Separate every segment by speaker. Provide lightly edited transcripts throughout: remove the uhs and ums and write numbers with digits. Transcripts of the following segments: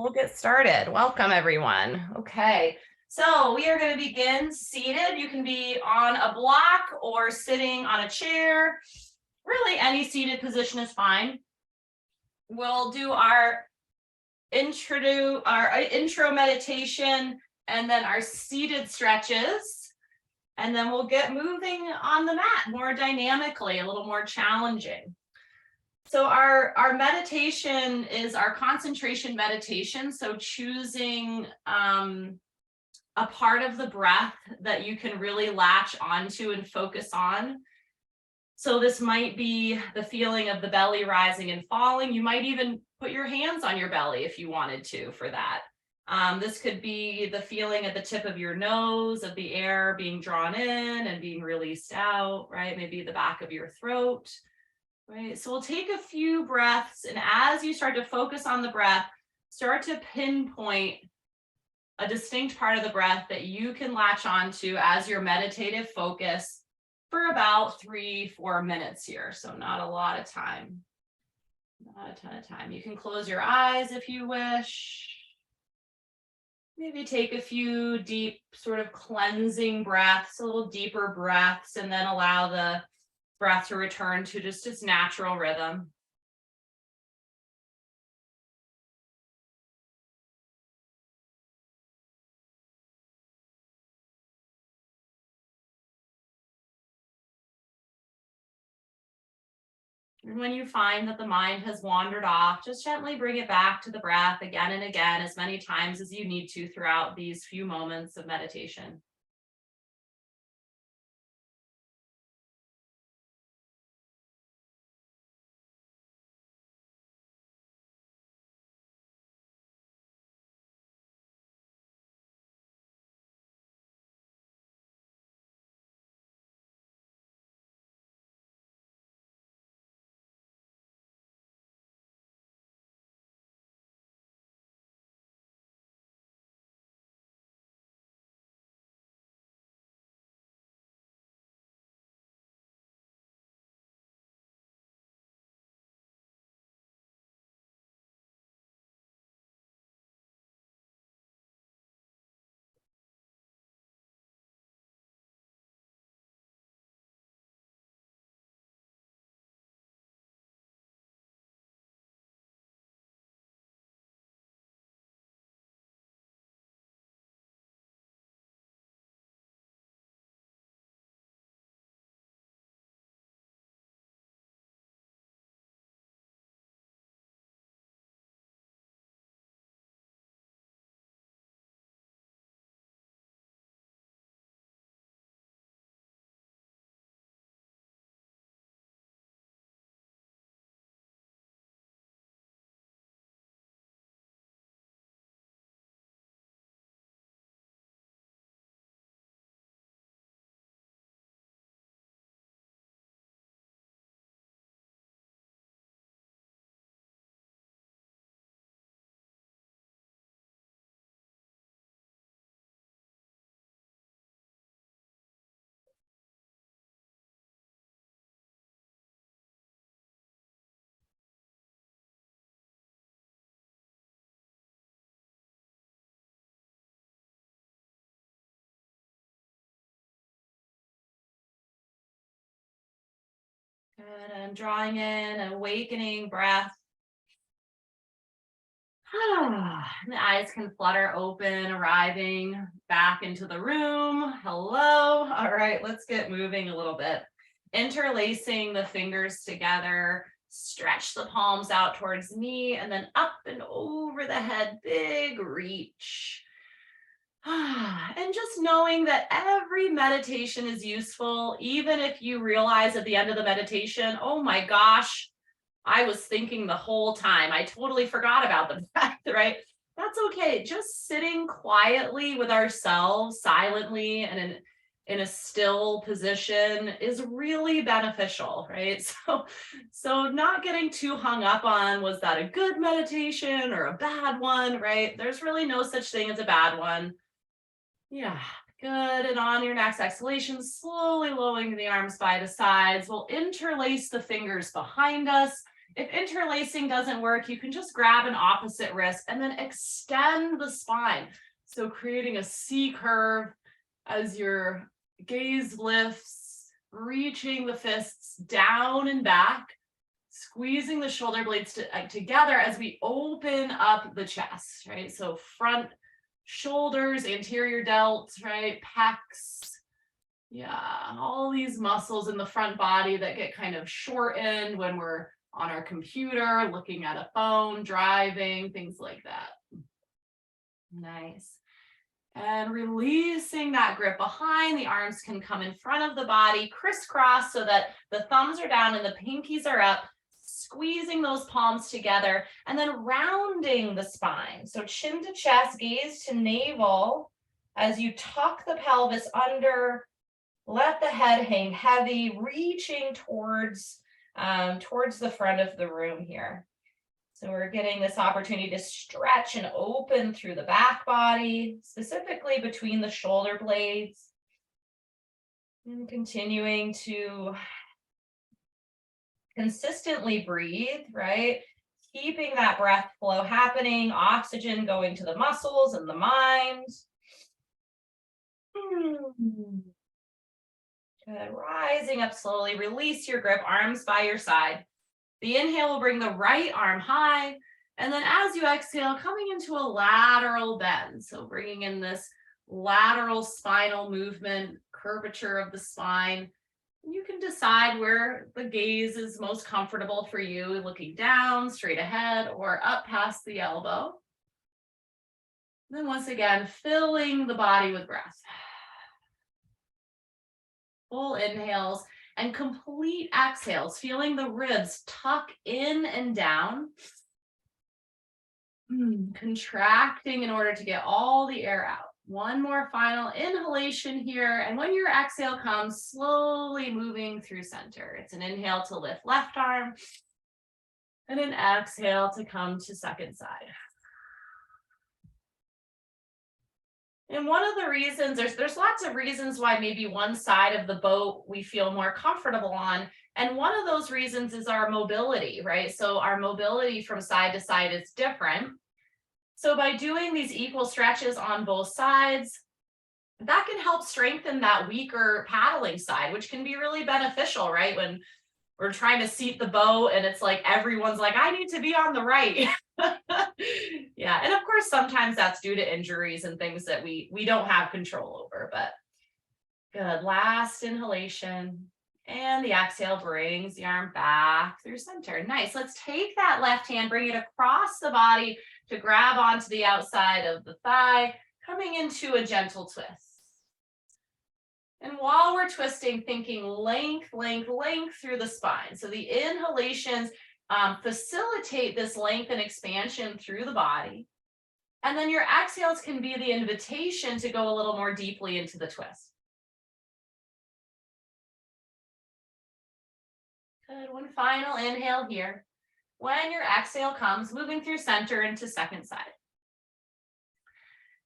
Speaker 1: we'll get started. Welcome, everyone. Okay, so we are going to begin seated. You can be on a block or sitting on a chair. Really, any seated position is fine. We'll do our intro meditation and then our seated stretches. And then we'll get moving on the mat more dynamically, a little more challenging. So our meditation is our concentration meditation. So choosing a part of the breath that you can really latch onto and focus on. So this might be the feeling of the belly rising and falling. You might even put your hands on your belly if you wanted to for that. This could be the feeling at the tip of your nose of the air being drawn in and being released out, right? Maybe the back of your throat. Right, so we'll take a few breaths, and as you start to focus on the breath, start to pinpoint a distinct part of the breath that you can latch onto as your meditative focus for about 3-4 minutes here. So not a lot of time, not a ton of time. You can close your eyes if you wish. Maybe take a few deep sort of cleansing breaths, a little deeper breaths, and then allow the breath to return to just its natural rhythm. And when you find that the mind has wandered off, just gently bring it back to the breath again and again, as many times as you need to throughout these few moments of meditation. Good, and drawing in an awakening breath. The eyes can flutter open, arriving back into the room. Hello. All right, let's get moving a little bit. Interlacing the fingers together, stretch the palms out towards the knee, and then up and over the head, big reach. And just knowing that every meditation is useful, even if you realize at the end of the meditation, oh my gosh, I was thinking the whole time, I totally forgot about the breath, right? That's okay. Just sitting quietly with ourselves, silently, and in a still position is really beneficial, right? So not getting too hung up on, was that a good meditation or a bad one, right? There's really no such thing as a bad one. Yeah, good. And on your next exhalation, slowly lowering the arms by the sides. We'll interlace the fingers behind us If interlacing doesn't work, you can just grab an opposite wrist and then extend the spine. So creating a C curve as your gaze lifts, reaching the fists down and back, squeezing the shoulder blades together as we open up the chest, right? So front shoulders, anterior delts, right? Pecs. Yeah, all these muscles in the front body that get kind of shortened when we're on our computer, looking at a phone, driving, things like that. Nice. And releasing that grip behind, the arms can come in front of the body, crisscross so that the thumbs are down and the pinkies are up, squeezing those palms together, and then rounding the spine. So chin to chest, gaze to navel, as you tuck the pelvis under, let the head hang heavy, reaching towards the front of the room here. So we're getting this opportunity to stretch and open through the back body, specifically between the shoulder blades. And continuing to consistently breathe, right? Keeping that breath flow happening, oxygen going to the muscles and the mind. Good. Rising up slowly, release your grip, arms by your side. The inhale will bring the right arm high, and then as you exhale, coming into a lateral bend. So bringing in this lateral spinal movement, curvature of the spine. You can decide where the gaze is most comfortable for you, looking down, straight ahead, or up past the elbow. Then once again, filling the body with breath. Full inhales and complete exhales, feeling the ribs tuck in and down. Contracting in order to get all the air out. One more final inhalation here. And when your exhale comes, slowly moving through center. It's an inhale to lift left arm and an exhale to come to second side. And one of the reasons, there's lots of reasons why maybe one side of the boat we feel more comfortable on. And one of those reasons is our mobility, right? So our mobility from side to side is different. So by doing these equal stretches on both sides, that can help strengthen that weaker paddling side, which can be really beneficial, right? When we're trying to seat the boat and it's like everyone's like, I need to be on the right. Yeah, and of course, sometimes that's due to injuries and things that we don't have control over, but good. Last inhalation, and the exhale brings the arm back through center. Nice. Let's take that left hand, bring it across the body to grab onto the outside of the thigh, coming into a gentle twist. And while we're twisting, thinking length, length, length through the spine. So the inhalations facilitate this length and expansion through the body. And then your exhales can be the invitation to go a little more deeply into the twist. Good. One final inhale here. When your exhale comes, moving through center into second side.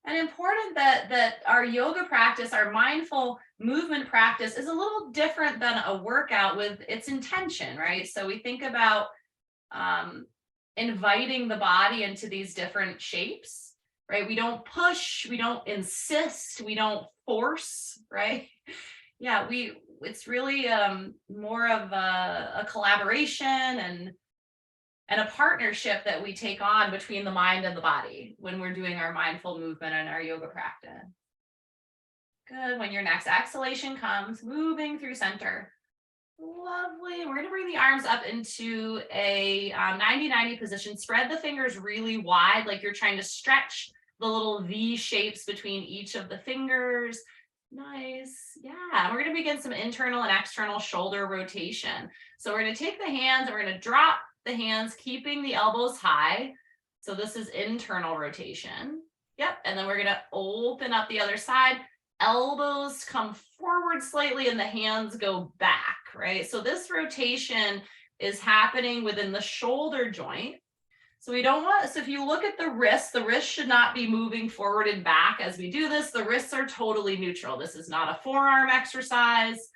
Speaker 1: And important that our yoga practice, our mindful movement practice is a little different than a workout with its intention, right? So we think about inviting the body into these different shapes, right? We don't push, we don't insist, we don't force, right? Yeah, it's really more of a collaboration and a partnership that we take on between the mind and the body when we're doing our mindful movement and our yoga practice. Good. When your next exhalation comes, moving through center. Lovely. We're going to bring the arms up into a 90-90 position. Spread the fingers really wide, like you're trying to stretch the little V shapes between each of the fingers. Nice. Yeah. We're going to begin some internal and external shoulder rotation. So we're going to take the hands and we're going to drop the hands, keeping the elbows high. So this is internal rotation. Yep. And then we're going to open up the other side. Elbows come forward slightly and the hands go back, right? So this rotation is happening within the shoulder joint. So we don't want, so if you look at the wrist should not be moving forward and back as we do this. The wrists are totally neutral. This is not a forearm exercise.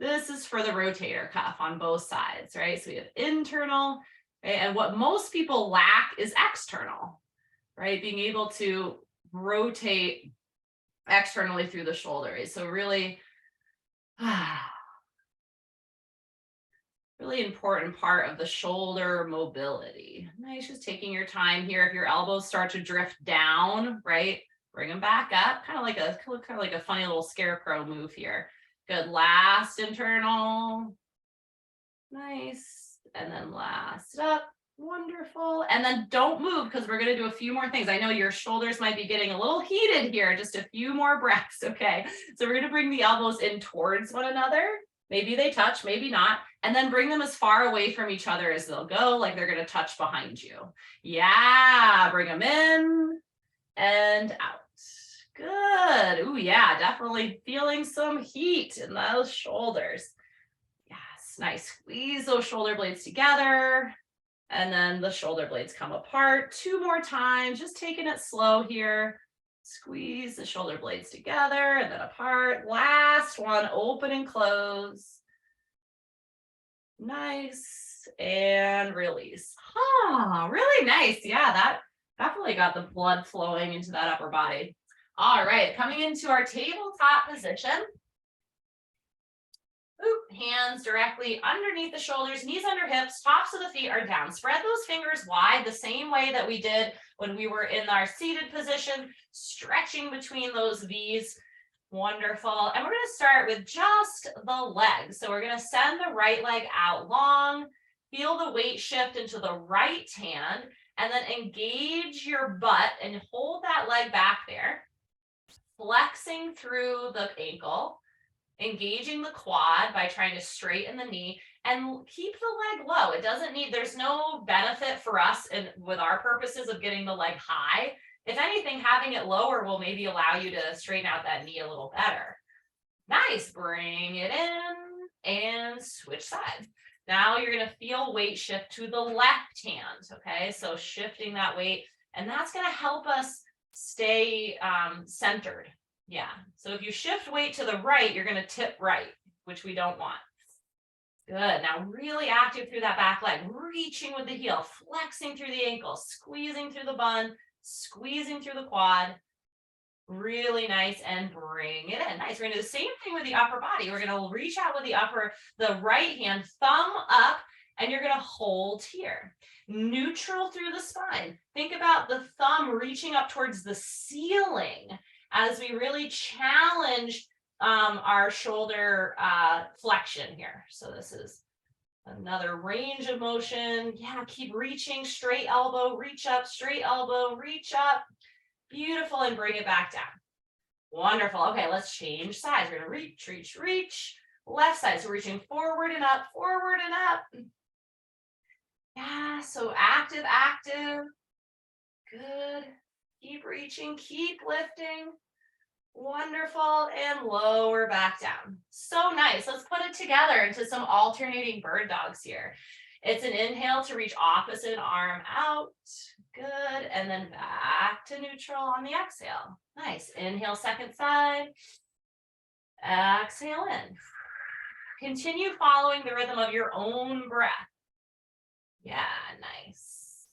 Speaker 1: This is for the rotator cuff on both sides, right? So we have internal Okay? And what most people lack is external, right? Being able to rotate externally through the shoulders. So really, really important part of the shoulder mobility. Nice, just taking your time here. If your elbows start to drift down, right, bring them back up. Kind of like a funny little scarecrow move here. Good. Last internal. Nice. And then last up. Wonderful. And then don't move because we're going to do a few more things. I know your shoulders might be getting a little heated here. Just a few more breaths. Okay. So we're going to bring the elbows in towards one another. Maybe they touch, maybe not. And then bring them as far away from each other as they'll go, like they're going to touch behind you. Yeah. Bring them in and out. Good. Ooh, yeah. Definitely feeling some heat in those shoulders. Yes. Nice. Squeeze those shoulder blades together. And then the shoulder blades come apart 2 more times, just taking it slow here. Squeeze the shoulder blades together and then apart. Last one, open and close. Nice. And release. Really nice. Yeah, that definitely got the blood flowing into that upper body. All right, coming into our tabletop position. Oop, hands directly underneath the shoulders, knees under hips, tops of the feet are down. Spread those fingers wide the same way that we did when we were in our seated position, stretching between those V's. Wonderful. And we're going to start with just the legs. So we're going to send the right leg out long, feel the weight shift into the right hand, and then engage your butt and hold that leg back there, flexing through the ankle, engaging the quad by trying to straighten the knee and keep the leg low. It doesn't need, there's no benefit for us and with our purposes of getting the leg high. If anything, having it lower will maybe allow you to straighten out that knee a little better. Nice. Bring it in and switch sides. Now you're going to feel weight shift to the left hand. Okay. So shifting that weight, and that's going to help us stay centered. Yeah. So if you shift weight to the right, you're going to tip right, which we don't want. Good. Now really active through that back leg, reaching with the heel, flexing through the ankle, squeezing through the bun, squeezing through the quad. Really nice. And bring it in. Nice. We're going to do the same thing with the upper body. We're going to reach out with the right hand, thumb up, and you're going to hold here. Neutral through the spine. Think about the thumb reaching up towards the ceiling as we really challenge our shoulder flexion here. So this is another range of motion. Yeah, keep reaching, straight elbow, reach up, straight elbow, reach up. Beautiful, and bring it back down. Wonderful. Okay, let's change sides. We're gonna reach, reach, reach. Left side, so reaching forward and up, forward and up. Yeah, so active, active. Good. Keep reaching, keep lifting. Wonderful, and lower back down. So nice. Let's put it together into some alternating bird dogs here. It's an inhale to reach opposite arm out. Good. And then back to neutral on the exhale. Nice. Inhale, second side. Exhale in. Continue following the rhythm of your own breath. Yeah, nice.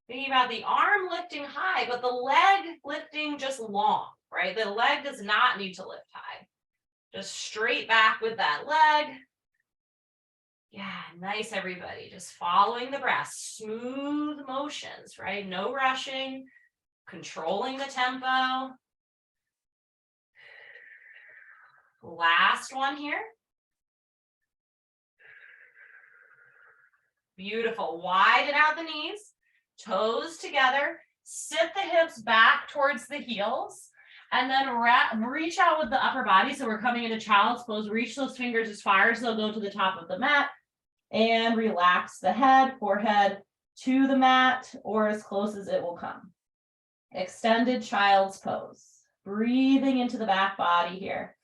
Speaker 1: Thinking about the arm lifting high, but the leg lifting just long, right? The leg does not need to lift high. Just straight back with that leg. Yeah, nice, everybody. Just following the breath, smooth motions, right? No rushing, controlling the tempo. Last one here. Beautiful. Widen out the knees, toes together, sit the hips back towards the heels, and then reach out with the upper body. So we're coming into child's pose. Reach those fingers as far as they'll go to the top of the mat. And relax the head, forehead to the mat or as close as it will come. Extended child's pose. Breathing into the back body here.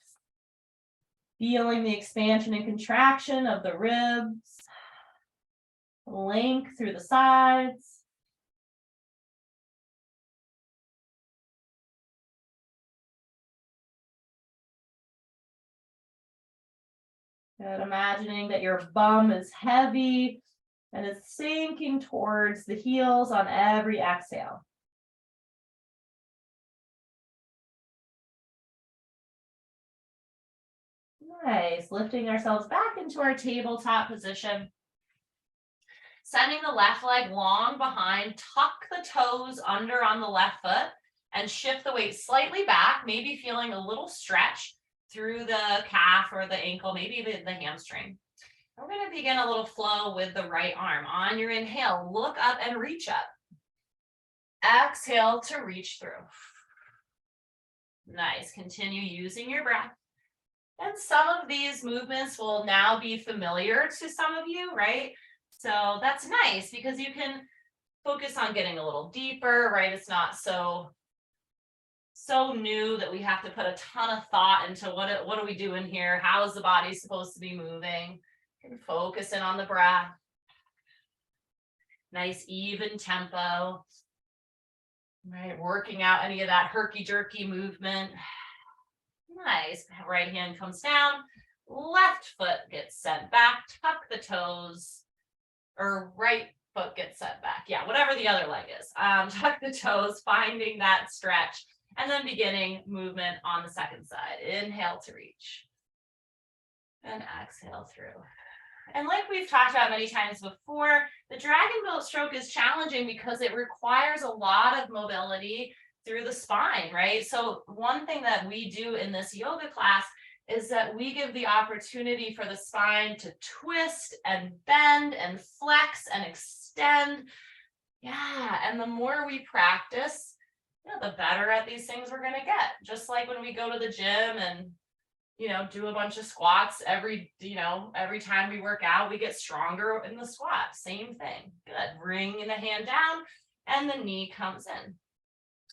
Speaker 1: Feeling the expansion and contraction of the ribs. Length through the sides. Good. Imagining that your bum is heavy And it's sinking towards the heels on every exhale. Nice, lifting ourselves back into our tabletop position. Sending the left leg long behind, tuck the toes under on the left foot and shift the weight slightly back, maybe feeling a little stretch through the calf or the ankle, maybe the hamstring. We're going to begin a little flow with the right arm. On your inhale, look up and reach up. Exhale to reach through. Nice, continue using your breath. And some of these movements will now be familiar to some of you, right? So that's nice because you can focus on getting a little deeper, right? It's not so new that we have to put a ton of thought into what are we doing here? How is the body supposed to be moving? You can focus in on the breath. Nice even tempo. Right, working out any of that herky-jerky movement. Nice, right hand comes down, left foot gets sent back, tuck the toes, or right foot gets sent back. Yeah, whatever the other leg is. Tuck the toes, finding that stretch, and then beginning movement on the second side. Inhale to reach, and exhale through. And like we've talked about many times before, the dragon boat stroke is challenging because it requires a lot of mobility through the spine, right? So one thing that we do in this yoga class is that we give the opportunity for the spine to twist and bend and flex and extend. Yeah, and the more we practice, the better at these things we're going to get. Just like when we go to the gym and do a bunch of squats every time we work out, we get stronger in the squat. Same thing. Good. Bring the hand down and the knee comes in.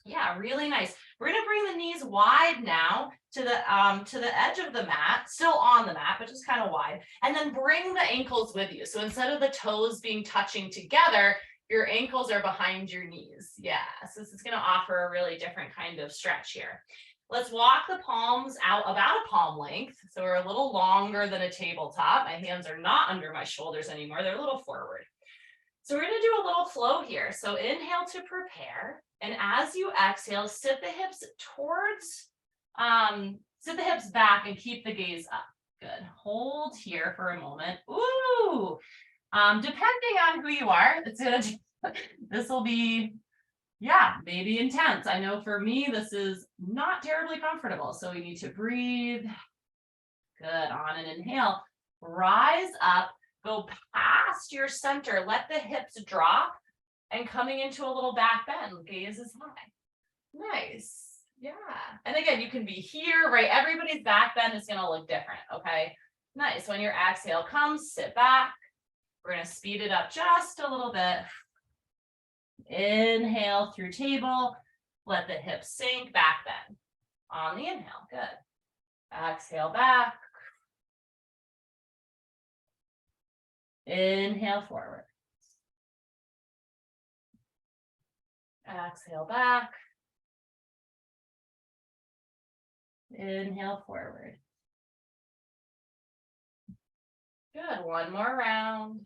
Speaker 1: Yeah, really nice. We're going to bring the knees wide now to the edge of the mat, still on the mat, but just kind of wide. And then bring the ankles with you. So instead of the toes being touching together, your ankles are behind your knees. Yeah, so this is going to offer a really different kind of stretch here. Let's walk the palms out about a palm length. So we're a little longer than a tabletop. My hands are not under my shoulders anymore. They're a little forward. So we're going to do a little flow here. So inhale to prepare. And as you exhale, sit the hips back and keep the gaze up. Good. Hold here for a moment. Ooh. Depending on who you are, this will be, maybe intense. I know for me, this is not terribly comfortable. So we need to breathe. Good. On an inhale, rise up, go past your center. Let the hips drop and coming into a little back bend. Gaze is high. Nice. Yeah. And again, you can be here, right? Everybody's back bend is going to look different. Okay. Nice. When your exhale comes, sit back. We're going to speed it up just a little bit. Inhale through table. Let the hips sink, back bend. On the inhale. Good. Exhale back. Inhale forward. Exhale back. Inhale forward. Good. One more round.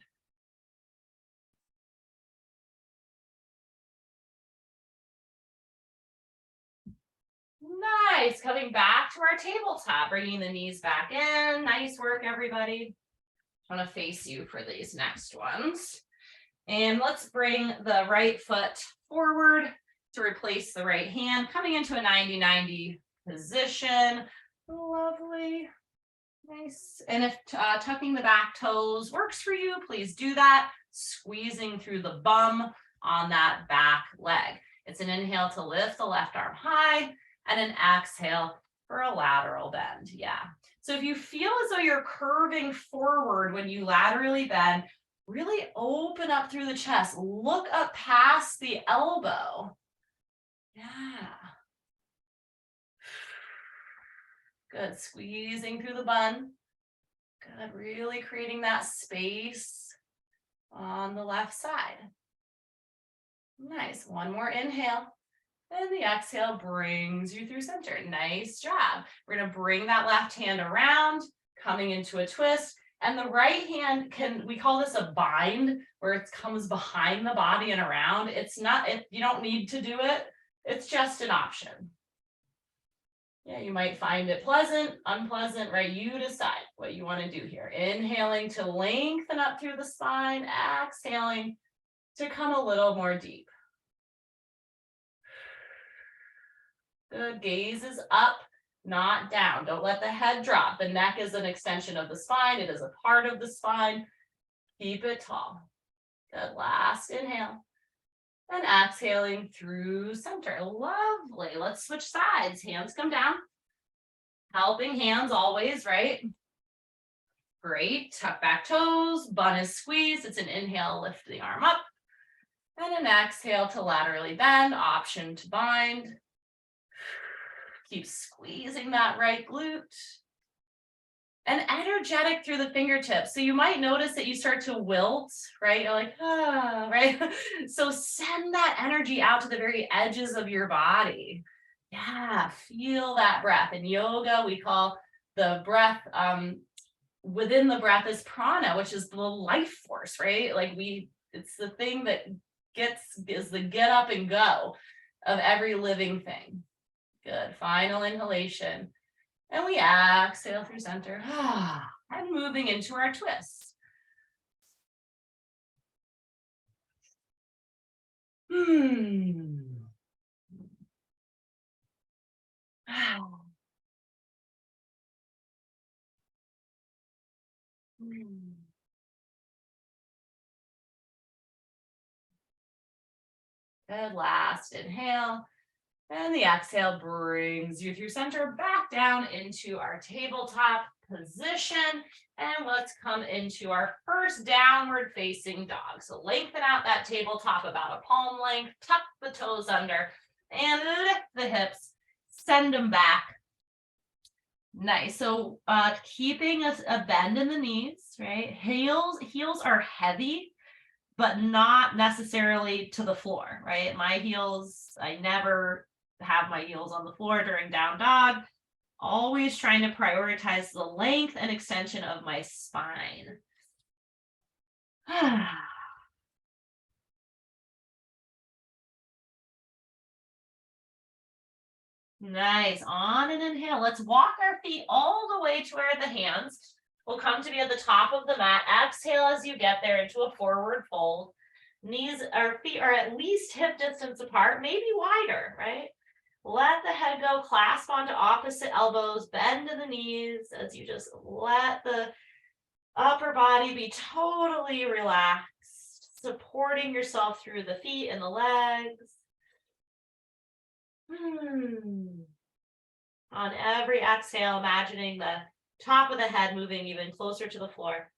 Speaker 1: Nice. Coming back to our tabletop, bringing the knees back in. Nice work, everybody. I want to face you for these next ones. And let's bring the right foot forward to replace the right hand, coming into a 90-90 position. Lovely. Nice. And if tucking the back toes works for you, please do that. Squeezing through the bum on that back leg. It's an inhale to lift the left arm high and an exhale for a lateral bend. Yeah. So if you feel as though you're curving forward when you laterally bend, really open up through the chest. Look up past the elbow. Yeah. Good. Squeezing through the bun. Good. Really creating that space on the left side. Nice. One more inhale. And the exhale brings you through center. Nice job. We're going to bring that left hand around, coming into a twist. And the right hand we call this a bind, where it comes behind the body and around. It's not, you don't need to do it. It's just an option. Yeah, you might find it pleasant, unpleasant, right? You decide what you want to do here. Inhaling to lengthen up through the spine, exhaling to come a little more deep. Good, gaze is up, not down. Don't let the head drop. The neck is an extension of the spine. It is a part of the spine. Keep it tall. Good, last inhale. And exhaling through center. Lovely. Let's switch sides. Hands come down. Helping hands always, right? Great. Tuck back toes. Bun is squeezed. It's an inhale, lift the arm up. And an exhale to laterally bend. Option to bind. Keep squeezing that right glute. And energetic through the fingertips. So you might notice that you start to wilt, right? You're like, right? So send that energy out to the very edges of your body. Yeah, feel that breath. In yoga, we call the breath, within the breath is prana, which is the life force, right? Like it's the thing that is the get up and go of every living thing. Good, final inhalation. And we exhale through center. And moving into our twist. Good, last inhale. And the exhale brings you through center back down into our tabletop position. And let's come into our first downward facing dog. So lengthen out that tabletop about a palm length, tuck the toes under, and lift the hips, send them back. Nice. So keeping a bend in the knees, right? Heels are heavy, but not necessarily to the floor, right? My heels, I never have my heels on the floor during down dog. Always trying to prioritize the length and extension of my spine. Nice. On an inhale, let's walk our feet all the way to where the hands will come to be at the top of the mat. Exhale as you get there into a forward fold. Our feet are at least hip distance apart, maybe wider, right? Let the head go, clasp onto opposite elbows, bend in the knees as you just let the upper body be totally relaxed, supporting yourself through the feet and the legs. On every exhale, imagining the top of the head moving even closer to the floor.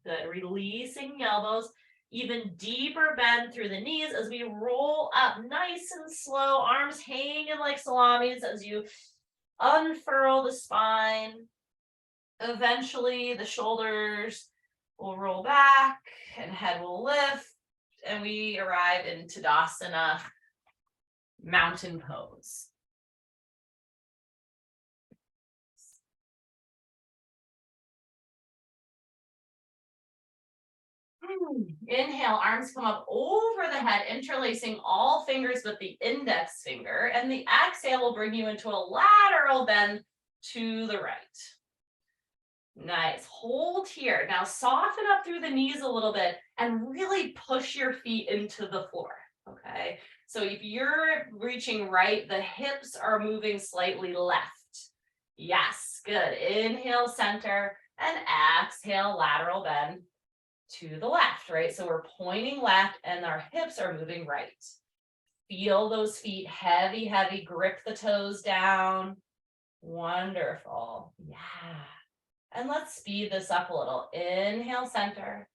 Speaker 1: Good. Releasing the elbows. Even deeper bend through the knees as we roll up nice and slow, arms hanging like salamis as you unfurl the spine. Eventually, the shoulders will roll back and head will lift, and we arrive in Tadasana, mountain pose. Inhale, arms come up over the head, interlacing all fingers but the index finger. And the exhale will bring you into a lateral bend to the right. Nice. Hold here. Now soften up through the knees a little bit and really push your feet into the floor. Okay. So if you're reaching right, the hips are moving slightly left. Yes. Good. Inhale, center, and exhale, lateral bend to the left, right? So we're pointing left and our hips are moving right. Feel those feet heavy, heavy. Grip the toes down. Wonderful. Yeah. And let's speed this up a little. Inhale, center.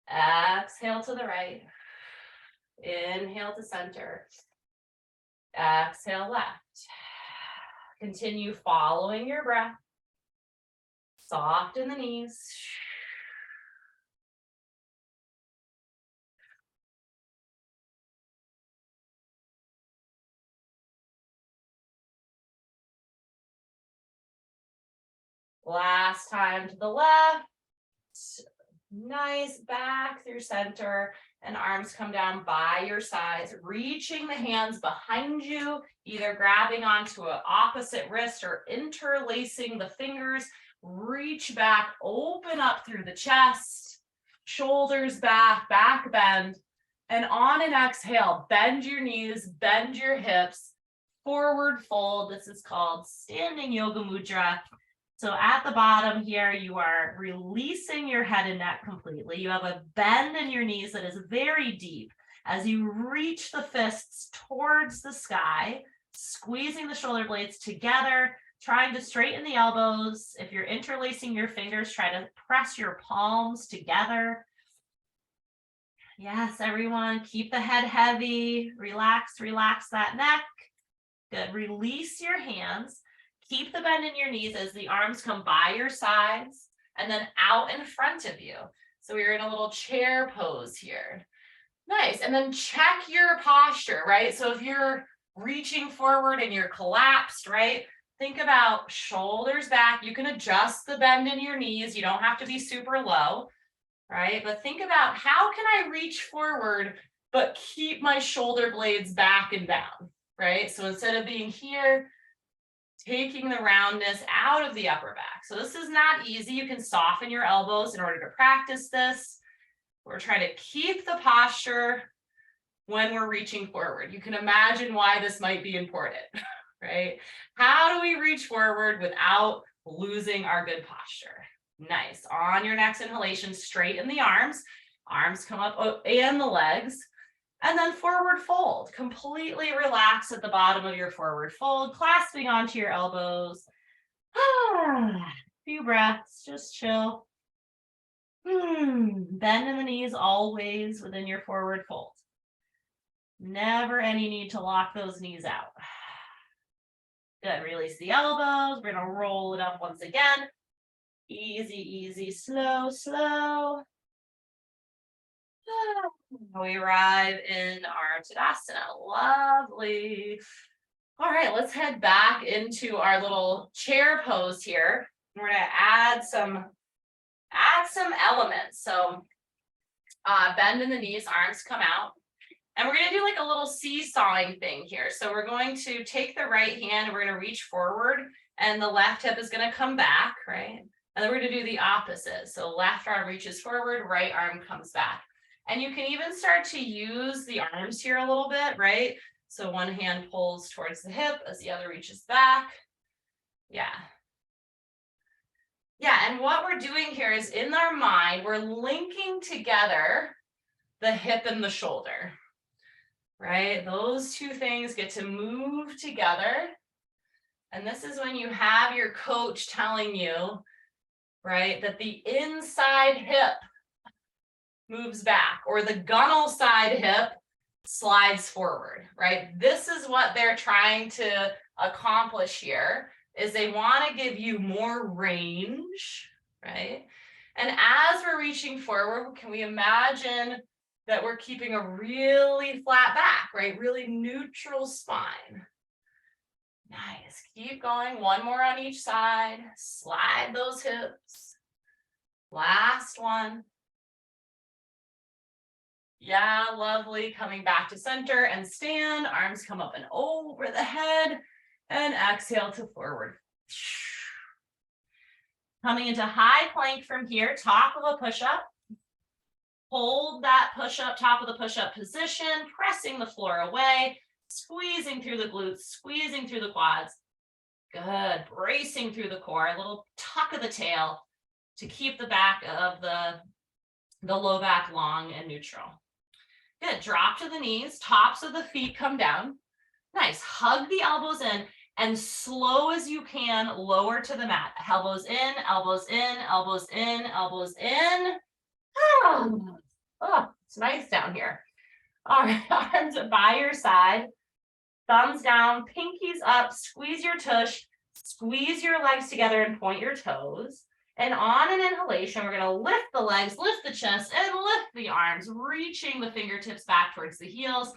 Speaker 1: Exhale to the right. Inhale to center. Exhale, left. Continue following your breath. Soften the knees. Last time to the left. Nice, back through center, and arms come down by your sides, reaching the hands behind you, either grabbing onto an opposite wrist or interlacing the fingers. Reach back, open up through the chest, shoulders back, back bend. And on an exhale, bend your knees, bend your hips, forward fold. This is called standing yoga mudra. So at the bottom here, you are releasing your head and neck completely. You have a bend in your knees that is very deep as you reach the fists towards the sky, squeezing the shoulder blades together, trying to straighten the elbows. If you're interlacing your fingers, try to press your palms together. Yes, everyone, keep the head heavy. Relax that neck. Good. Release your hands. Keep the bend in your knees as the arms come by your sides and then out in front of you. So we're in a little chair pose here. Nice. And then check your posture, right? So if you're reaching forward and you're collapsed, right? Think about shoulders back. You can adjust the bend in your knees. You don't have to be super low, right? But think about, how can I reach forward but keep my shoulder blades back and down, right? So instead of being here, taking the roundness out of the upper back. So this is not easy. You can soften your elbows in order to practice this. We're trying to keep the posture when we're reaching forward. You can imagine why this might be important, right? How do we reach forward without losing our good posture? Nice. On your next inhalation, straighten the arms. Arms come up and the legs. And then forward fold. Completely relax at the bottom of your forward fold, clasping onto your elbows. Few breaths, just chill. Bend in the knees always within your forward fold. Never any need to lock those knees out. Good. Release the elbows. We're going to roll it up once again. Easy, easy, slow, slow. We arrive in our Tadasana. Lovely. All right, let's head back into our little chair pose here. We're going to add some elements. So bend in the knees, arms come out. And we're going to do like a little seesawing thing here. So we're going to take the right hand, we're going to reach forward, and the left hip is going to come back, right? And then we're going to do the opposite. So left arm reaches forward, right arm comes back. And you can even start to use the arms here a little bit, right? So one hand pulls towards the hip as the other reaches back. Yeah. Yeah, and what we're doing here is in our mind, we're linking together the hip and the shoulder, right? Those two things get to move together. And this is when you have your coach telling you, right, that the inside hip moves back, or the gunnel side hip slides forward, right? This is what they're trying to accomplish here, is they want to give you more range, right? And as we're reaching forward, can we imagine that we're keeping a really flat back, right? Really neutral spine. Nice. Keep going. One more on each side. Slide those hips. Last one. Yeah, lovely. Coming back to center and stand. Arms come up and over the head. And exhale to forward. Coming into high plank from here, top of a push-up. Hold that push-up, top of the push-up position, pressing the floor away, squeezing through the glutes, squeezing through the quads. Good. Bracing through the core, a little tuck of the tail to keep the back of the low back long and neutral. Good. Drop to the knees, tops of the feet come down. Nice. Hug the elbows in, and slow as you can, lower to the mat. Elbows in, elbows in, elbows in, elbows in. Oh, it's nice down here. All right, arms by your side, thumbs down, pinkies up, squeeze your tush, squeeze your legs together and point your toes. And on an inhalation, we're going to lift the legs, lift the chest, and lift the arms, reaching the fingertips back towards the heels,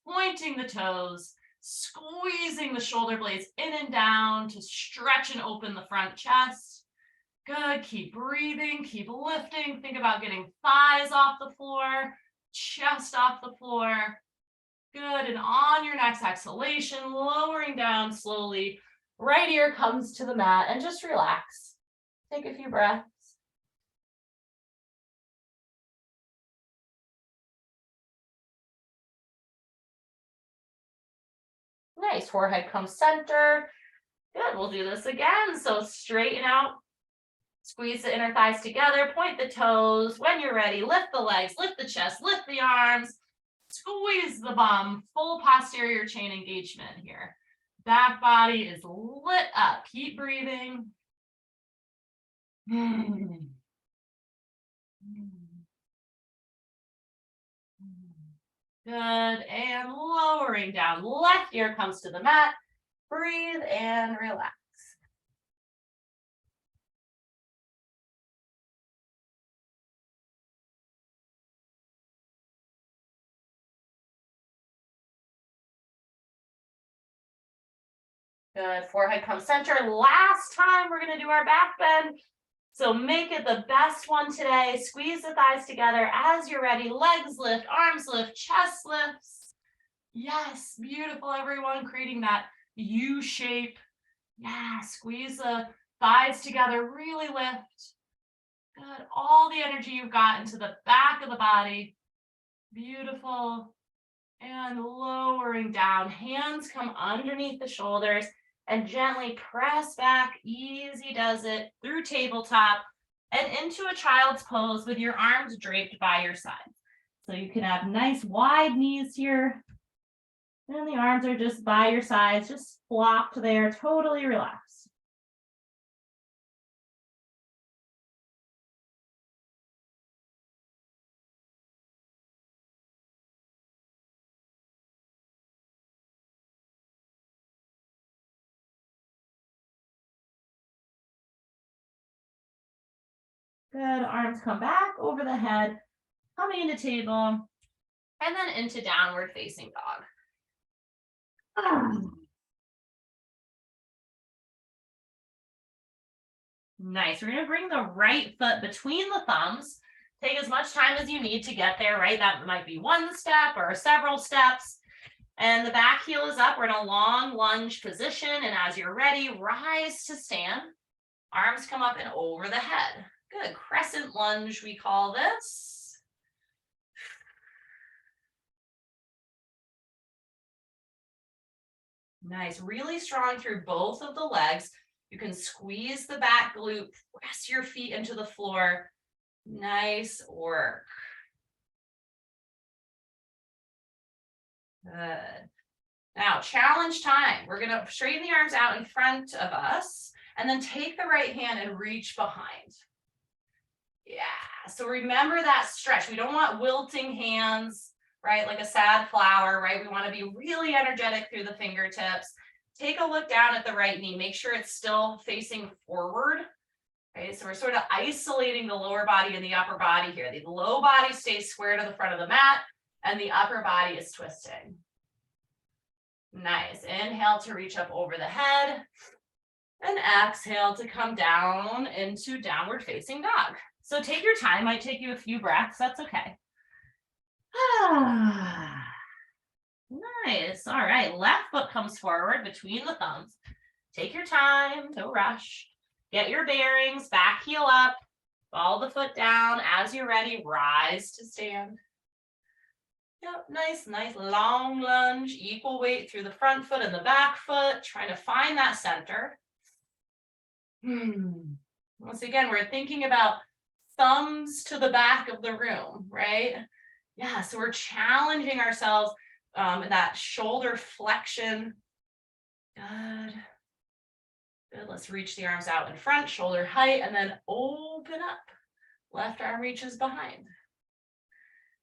Speaker 1: pointing the toes, squeezing the shoulder blades in and down to stretch and open the front chest. Good, keep breathing, keep lifting. Think about getting thighs off the floor, chest off the floor. Good, and on your next exhalation, lowering down slowly. Right ear comes to the mat and just relax. Take a few breaths. Nice, forehead comes center. Good, we'll do this again. So straighten out, squeeze the inner thighs together, point the toes. When you're ready, lift the legs, lift the chest, lift the arms, squeeze the bum, full posterior chain engagement here. Back body is lit up. Keep breathing. Good, and lowering down. Left ear comes to the mat. Breathe and relax. Good, forehead comes center. Last time we're gonna do our back bend. So make it the best one today. Squeeze the thighs together as you're ready. Legs lift, arms lift, chest lifts. Yes, beautiful, everyone. Creating that U shape. Yeah, squeeze the thighs together, really lift. Good, all the energy you've got into the back of the body. Beautiful. And lowering down. Hands come underneath the shoulders and gently press back. Easy does it through tabletop and into a child's pose with your arms draped by your side. So you can have nice wide knees here. And the arms are just by your sides, just flopped there, totally relaxed. Good, arms come back over the head, coming into table, and then into downward facing dog. Nice. We're going to bring the right foot between the thumbs. Take as much time as you need to get there, right? That might be one step or several steps. And the back heel is up. We're in a long lunge position. And as you're ready, rise to stand. Arms come up and over the head. Good. Crescent lunge, we call this. Nice. Really strong through both of the legs. You can squeeze the back glute, press your feet into the floor. Nice work. Good. Now, challenge time. We're going to straighten the arms out in front of us and then take the right hand and reach behind. Yeah, so remember that stretch. We don't want wilting hands, right? Like a sad flower, right? We want to be really energetic through the fingertips. Take a look down at the right knee. Make sure it's still facing forward. Okay, so we're sort of isolating the lower body and the upper body here. The low body stays square to the front of the mat and the upper body is twisting. Nice. Inhale to reach up over the head and exhale to come down into downward facing dog. So take your time. Might take you a few breaths. That's okay. Nice. All right. Left foot comes forward between the thumbs. Take your time. No rush. Get your bearings. Back heel up. Follow the foot down. As you're ready, rise to stand. Yep. Nice long lunge. Equal weight through the front foot and the back foot. Trying to find that center. Once again, we're thinking about thumbs to the back of the room, right? Yeah, so we're challenging ourselves in that shoulder flexion. Good. Good. Let's reach the arms out in front, shoulder height, and then open up. Left arm reaches behind.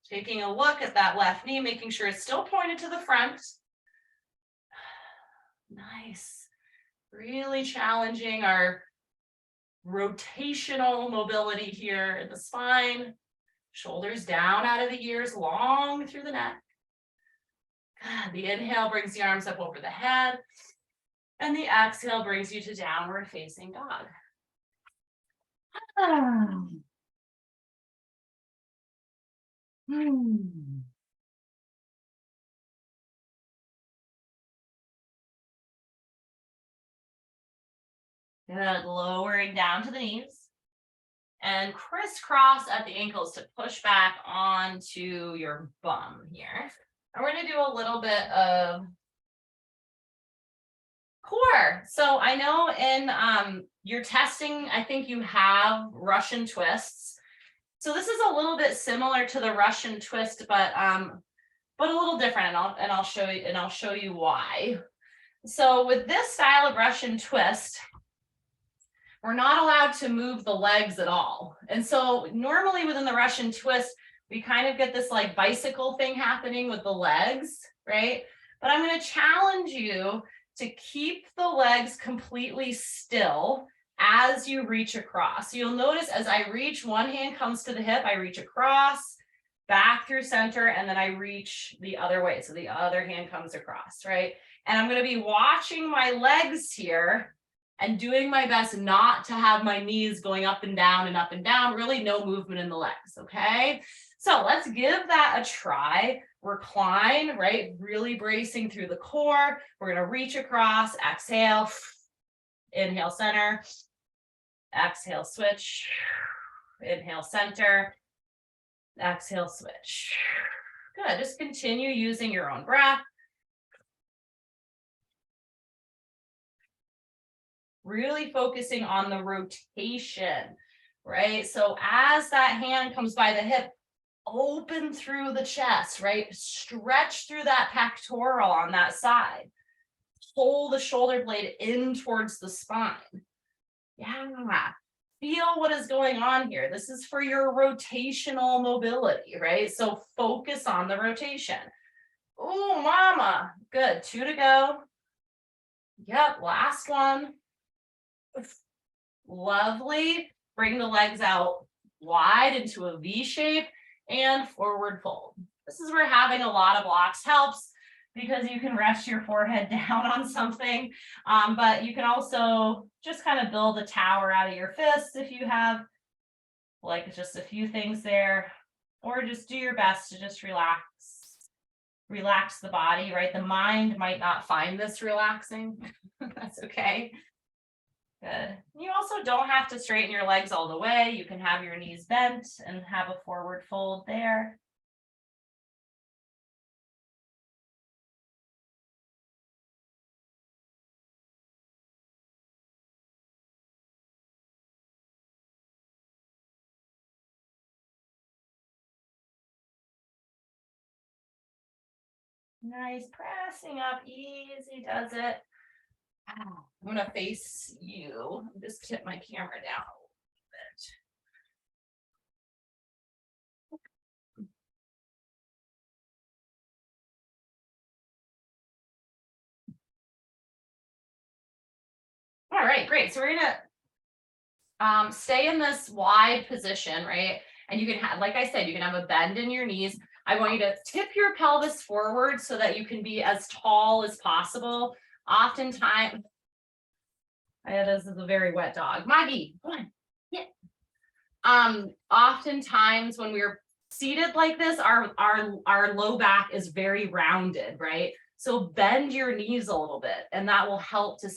Speaker 1: Taking a look at that left knee, making sure it's still pointed to the front. Nice. Really challenging our rotational mobility here in the spine. Shoulders down out of the ears, long through the neck. The inhale brings the arms up over the head. And the exhale brings you to downward facing dog. Good, lowering down to the knees and crisscross at the ankles to push back onto your bum here. And we're gonna do a little bit of core. So I know in your testing, I think you have Russian twists. So this is a little bit similar to the Russian twist, but a little different, and I'll show you why. So with this style of Russian twist, we're not allowed to move the legs at all. And so normally within the Russian twist, we kind of get this like bicycle thing happening with the legs, right? But I'm going to challenge you to keep the legs completely still as you reach across. So you'll notice as I reach, one hand comes to the hip, I reach across, back through center, and then I reach the other way. So the other hand comes across, right? And I'm going to be watching my legs here and doing my best not to have my knees going up and down, really no movement in the legs, okay? So let's give that a try. Recline, right? Really bracing through the core. We're gonna reach across, exhale, inhale center, exhale switch, inhale center, exhale switch. Good, just continue using your own breath. Really focusing on the rotation, right? So as that hand comes by the hip, open through the chest, right? Stretch through that pectoral on that side. Pull the shoulder blade in towards the spine. Yeah. Feel what is going on here. This is for your rotational mobility, right? So focus on the rotation. Oh, mama. Good. 2 to go. Yep. Last one. Lovely. Bring the legs out wide into a V shape and forward fold. This is where having a lot of blocks helps because you can rest your forehead down on something, but you can also just kind of build a tower out of your fists if you have like just a few things there, or just do your best to just relax the body, right? The mind might not find this relaxing. That's okay. Good. You also don't have to straighten your legs all the way. You can have your knees bent and have a forward fold there. Nice, pressing up, easy does it. I'm gonna face you. Just tip my camera down a little bit. All right, great. So we're gonna stay in this wide position, right? And you can have, like I said, you can have a bend in your knees. I want you to tip your pelvis forward so that you can be as tall as possible. Oftentimes, this is a very wet dog. Maggie, come on. Yeah. Oftentimes when we're seated like this, our low back is very rounded, right? So bend your knees a little bit, and that will help to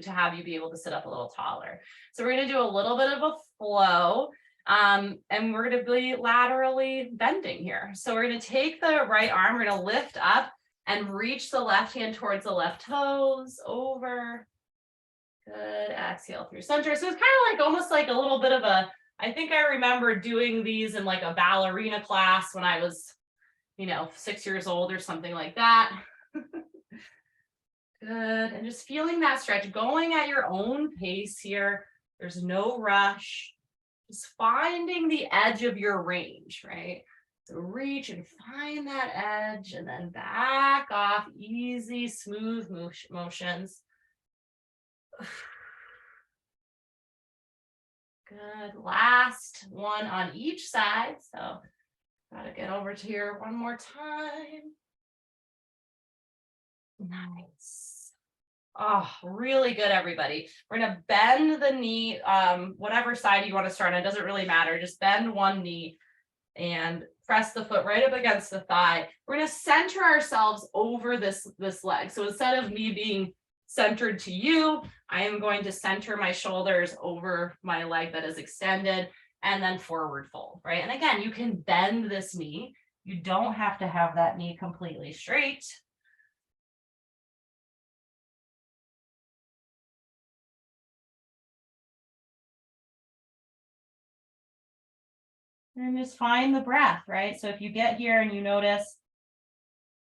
Speaker 1: have you be able to sit up a little taller. So we're going to do a little bit of a flow, and we're going to be laterally bending here. So we're going to take the right arm, we're going to lift up and reach the left hand towards the left toes, over. Good, exhale through center. So it's kind of like almost like a little bit of a, I think I remember doing these in like a ballerina class when I was, 6 years old or something like that. Good, and just feeling that stretch, going at your own pace here. There's no rush. Just finding the edge of your range, right? So reach and find that edge and then back off, easy, smooth motions. Good, last one on each side. So gotta get over to here one more time. Nice. Oh, really good, everybody. We're gonna bend the knee, whatever side you want to start on, it doesn't really matter. Just bend one knee and press the foot right up against the thigh. We're gonna center ourselves over this leg. So instead of me being centered to you, I am going to center my shoulders over my leg that is extended and then forward fold, right? And again, you can bend this knee. You don't have to have that knee completely straight. And just find the breath, right? So if you get here and you notice,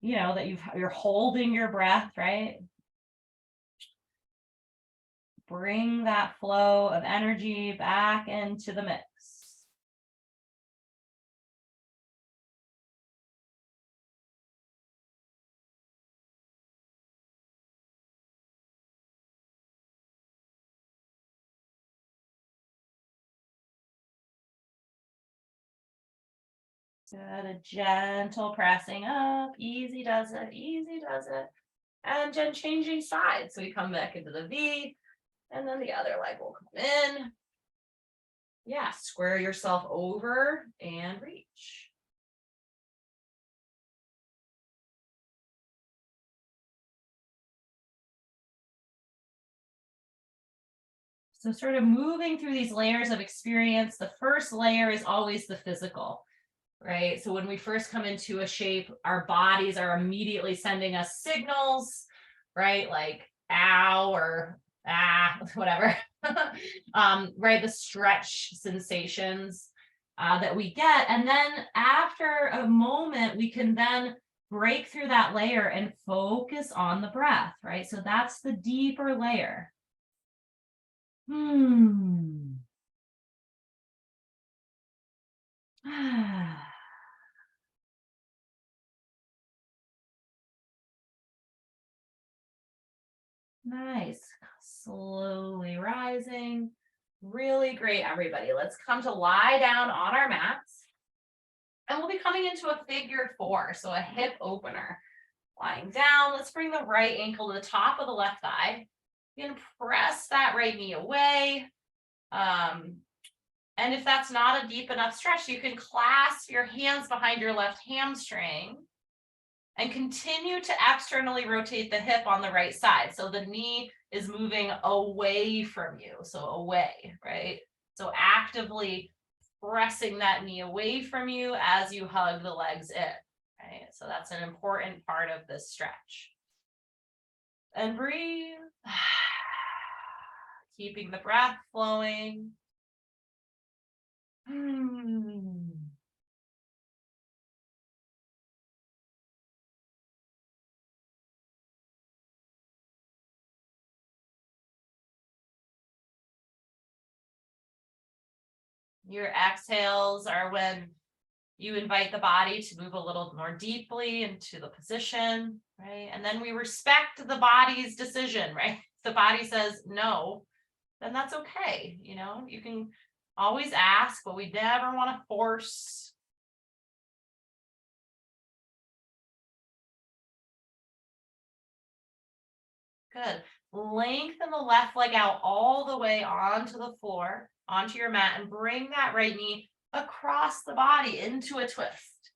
Speaker 1: that you're holding your breath, right? Bring that flow of energy back into the mix. Good, a gentle pressing up, easy does it, easy does it. And then changing sides. So we come back into the V, and then the other leg will come in. Yeah, square yourself over and reach. So sort of moving through these layers of experience, the first layer is always the physical, right? So when we first come into a shape, our bodies are immediately sending us signals, right? Like ow or ah, whatever. Right? The stretch sensations that we get. And then after a moment, we can then break through that layer and focus on the breath, right? So that's the deeper layer. Nice. Slowly rising. Really great, everybody. Let's come to lie down on our mats. And we'll be coming into a figure 4, so a hip opener. Lying down, let's bring the right ankle to the top of the left thigh. You can press that right knee away. And if that's not a deep enough stretch, you can clasp your hands behind your left hamstring and continue to externally rotate the hip on the right side. So the knee is moving away from you, so away, right? So actively pressing that knee away from you as you hug the legs in, right? So that's an important part of this stretch. And breathe. Keeping the breath flowing. Your exhales are when you invite the body to move a little more deeply into the position, right? And then we respect the body's decision, right? If the body says no, then that's okay. You can always ask, but we never want to force. Good. Lengthen the left leg out all the way onto the floor, onto your mat, and bring that right knee across the body into a twist.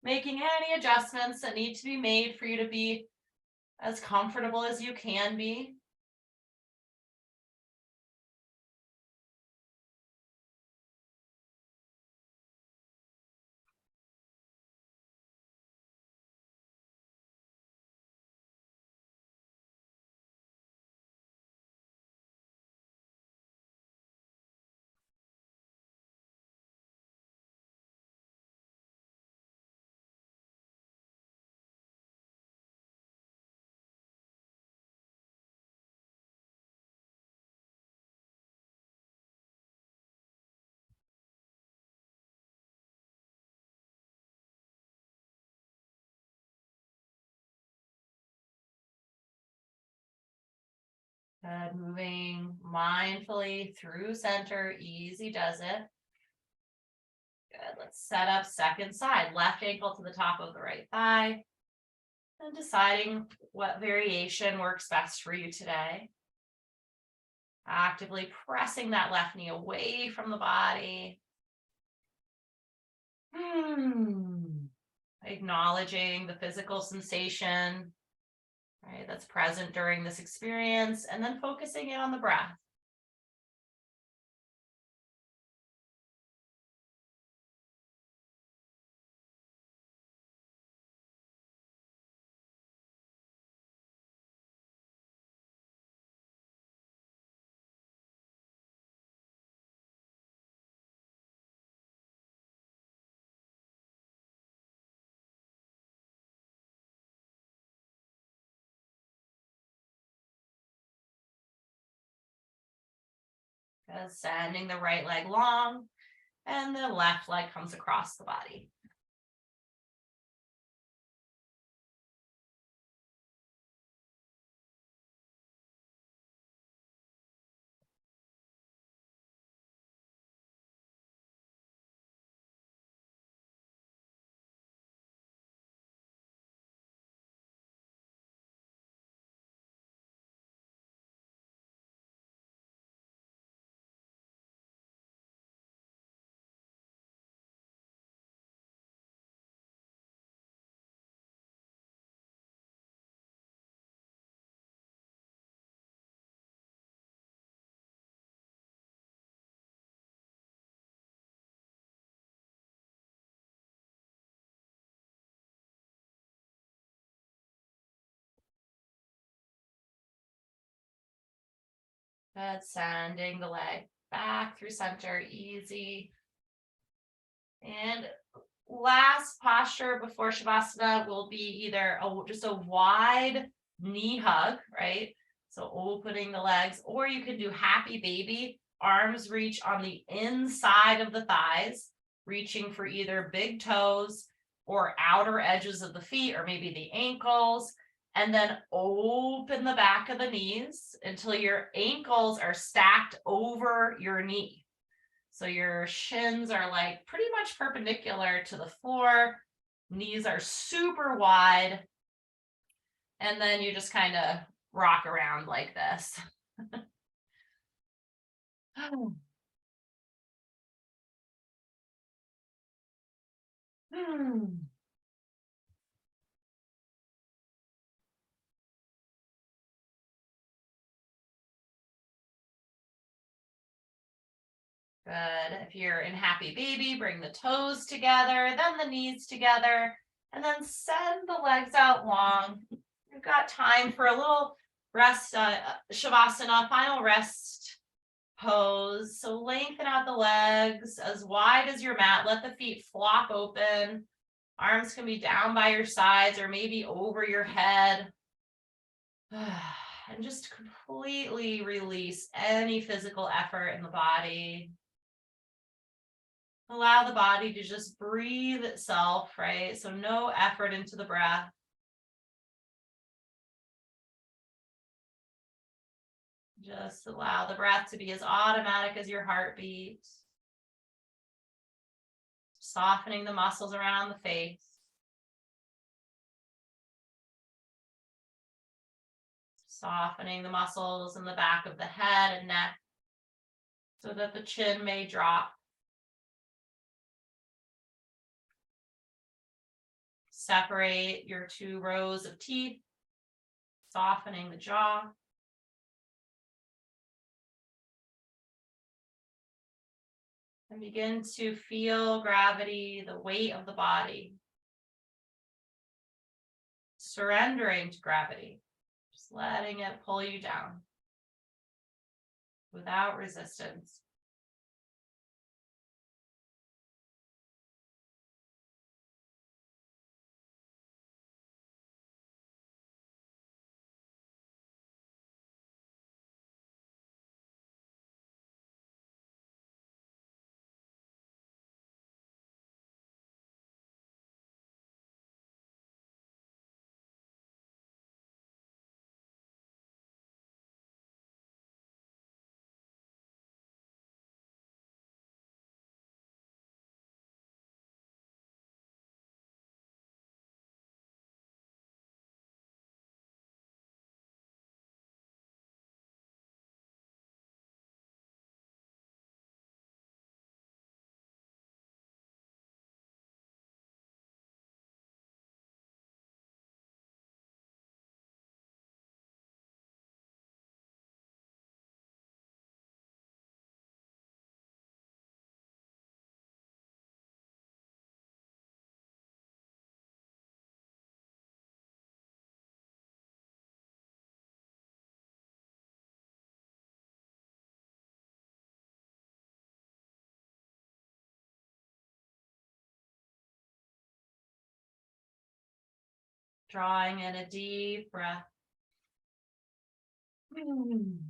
Speaker 1: Making any adjustments that need to be made for you to be as comfortable as you can be. Good. Moving mindfully through center. Easy does it. Good. Let's set up second side. Left ankle to the top of the right thigh. And deciding what variation works best for you today. Actively pressing that left knee away from the body. Acknowledging the physical sensation, right, that's present during this experience, and then focusing in on the breath. Sending the right leg long, and the left leg comes across the body. Good. Sending the leg back through center, easy. And last posture before Shavasana will be either just a wide knee hug, right? So opening the legs, or you can do happy baby, arms reach on the inside of the thighs, reaching for either big toes or outer edges of the feet, or maybe the ankles, and then open the back of the knees until your ankles are stacked over your knee. So your shins are like pretty much perpendicular to the floor, knees are super wide, and then you just kind of rock around like this. Good. If you're in happy baby, bring the toes together, then the knees together, and then send the legs out long. You've got time for a little rest, Shavasana, final rest pose. So lengthen out the legs as wide as your mat. Let the feet flop open. Arms can be down by your sides or maybe over your head. And just completely release any physical effort in the body. Allow the body to just breathe itself, right? So no effort into the breath. Just allow the breath to be as automatic as your heartbeat. Softening the muscles around the face. Softening the muscles in the back of the head and neck so that the chin may drop. Separate your two rows of teeth, softening the jaw. And begin to feel gravity, the weight of the body. Surrendering to gravity, just letting it pull you down without resistance. Drawing in a deep breath.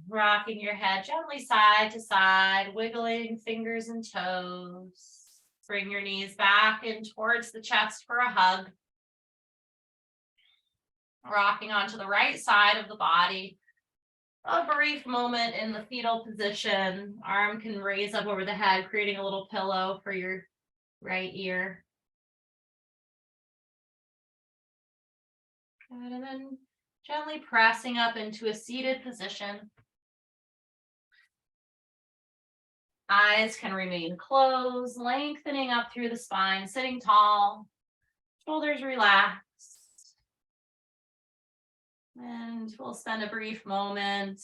Speaker 1: Rocking your head gently side to side, wiggling fingers and toes. Bring your knees back in towards the chest for a hug. Rocking onto the right side of the body. A brief moment in the fetal position. Arm can raise up over the head, creating a little pillow for your right ear. Good, and then gently pressing up into a seated position. Eyes can remain closed, lengthening up through the spine, sitting tall, shoulders relaxed. And we'll spend a brief moment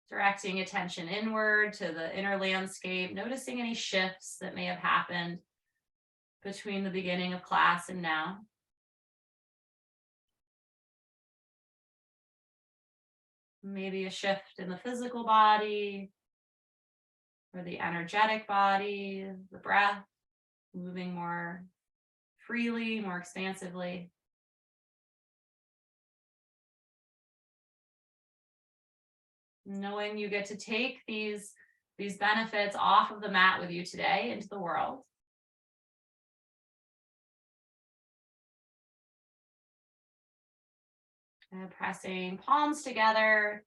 Speaker 1: directing attention inward to the inner landscape, noticing any shifts that may have happened between the beginning of class and now. Maybe a shift in the physical body or the energetic body, the breath moving more freely, more expansively. Knowing you get to take these benefits off of the mat with you today into the world. And pressing palms together,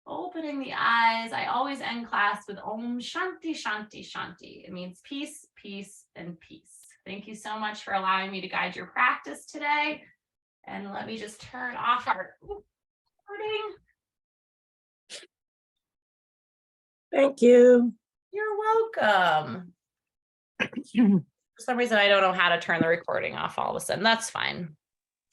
Speaker 1: opening the eyes. I always end class with Om Shanti Shanti Shanti. It means peace, peace, and peace. Thank you so much for allowing me to guide your practice today. And let me just turn off our recording.
Speaker 2: Thank you.
Speaker 1: You're welcome. For some reason, I don't know how to turn the recording off all of a sudden. That's fine.